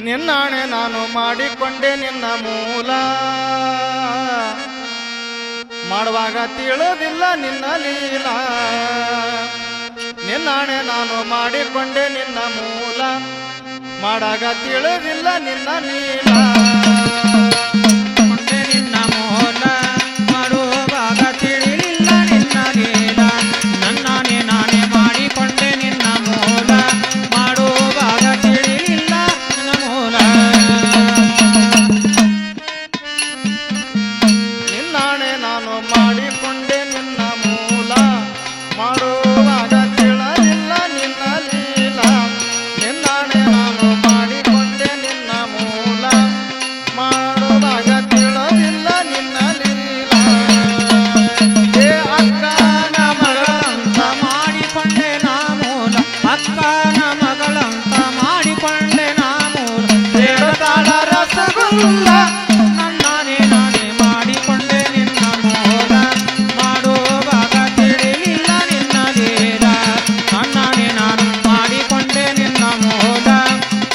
ನಿನ್ನಾಣೆ ನಾನು ಮಾಡಿಕೊಂಡೆ ನಿನ್ನ ಮೂಲ ಮಾಡುವಾಗ ತಿಳಿದಿಲ್ಲ ನಿನ್ನ ಲೀಲ ನಿನ್ನಾಣೆ ನಾನು ಮಾಡಿಕೊಂಡೆ ನಿನ್ನ ಮೂಲ ಮಾಡಾಗ ತಿಳಿದಿಲ್ಲ ನಿನ್ನ ಲೀಲ ನಿನ್ನ ಮೂಲ ಮಾಡುವಾಗ ತಿಳಿಲಿಲ್ಲ ನಿನ್ನ ಲೀಲ ನನ್ನಾನೆ ನಾನೇ ಮಾಡಿಕೊಂಡೆ ನಿನ್ನ ಮೂಲ ಮಾಡುವಾಗ ತಿಳಿಲಿಲ್ಲ ನನ್ನ ಮೂಲ ನಿನ್ನಾಣೆ ನಾನು ಮಾಡಿಕೊಂಡೆ ನಿನ್ನ ಮೂಲ ಮಾಡುವಾಗ ತಿಳಿದಿಲ್ಲ ನಿನ್ನ ಲೀಲ ನಿನ್ನಾಣೆ ನಾನು ಮಾಡಿಕೊಂಡೆ ನಿನ್ನ ಮೂಲ ಮಾಡುವಾಗ ತಿಳಿದಿಲ್ಲ ನಿನ್ನ ಲೀಲ ಏ ಅಕ್ಕನ ಮಗಳಂತ ಮಾಡಿಕೊಂಡೆ ನಾ ಮೂಲ ಅಕ್ಕನ ಮಗಳಂತ ಮಾಡಿಕೊಂಡೆ ನಾ ಮೂಲ ದೇವತಾಳ ರಸಗುಲ್ಲ ನನ್ನಾನೆ ನಾನೇ ಮಾಡಿಕೊಂಡೆ ನಿನ್ನ ಮೂಲ ಮಾಡುವಾಗ ತಿಳಿಲಿಲ್ಲ ನಿನ್ನ ಲೀಲ ನನ್ನಾನೆ ನಾನು ಮಾಡಿಕೊಂಡೆ ನಿನ್ನ ಮೂಲ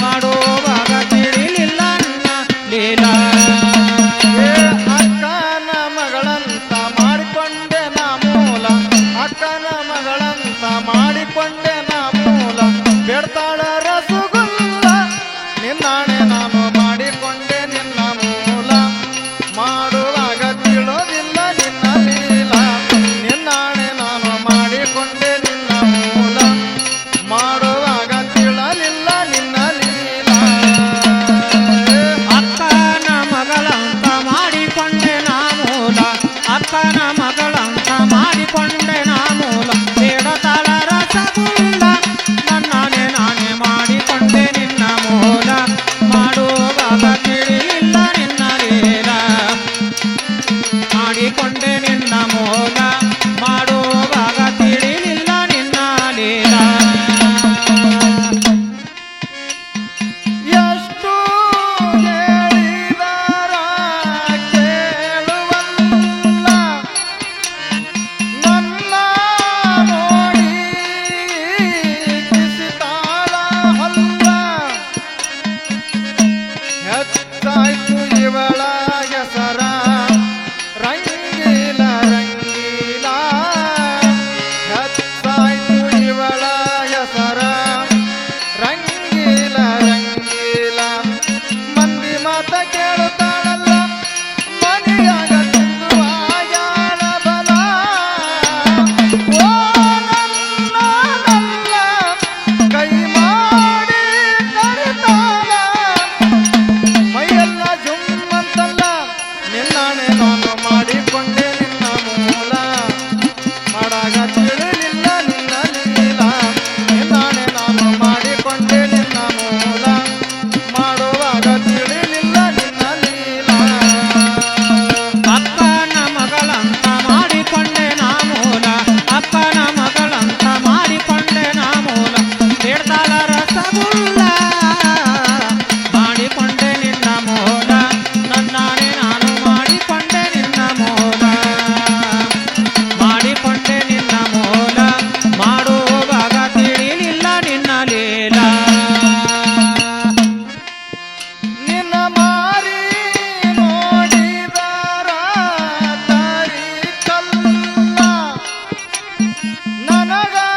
ಮಾಡುವಾಗ ತಿಳಿಲಿಲ್ಲ ನನ್ನ ಲೀಲ ಅಕ್ಕನ ಮಗಳಂತ ಮಾಡಿಕೊಂಡೆ ನಾ ಮೂಲ ಅಕ್ಕನ ಮಗಳಂತ ಮಾಡಿಕೊಂಡೆ ನಾ ಮೂಲ ಬೇಡ್ತಾಳ ರಸಗುಲ್ಲ ನಿನ್ನಾಣೆ ನಾನು ಮಾಡಿಕೊಂಡೆ ನಿನ್ನ ಮೂಲ ಮಾಡುವಾಗ ತಿಳಿದಿಲ್ಲ ನಿನ್ನ ಲೀಲ ನಿನ್ನಾಣೆ ನಾನು ಮಾಡಿಕೊಂಡೆ ನಿನ್ನ ಮೂಲ ಮಾಡುವಾಗ ತಿಳಿಲಿಲ್ಲ ನಿನ್ನ ಲೀಲ ಅಕ್ಕನ ಮಗಳಂತ ಮಾಡಿಕೊಂಡೆ ನಾ ಮೂಲ ಅಕ್ಕನ ಮಗಳಂತ ಮಾಡಿಕೊಂಡೆ ನಾ ಮೂಲ ಬೇಡತಾಳ ರಸಗುಲ್ಲ ನನಗ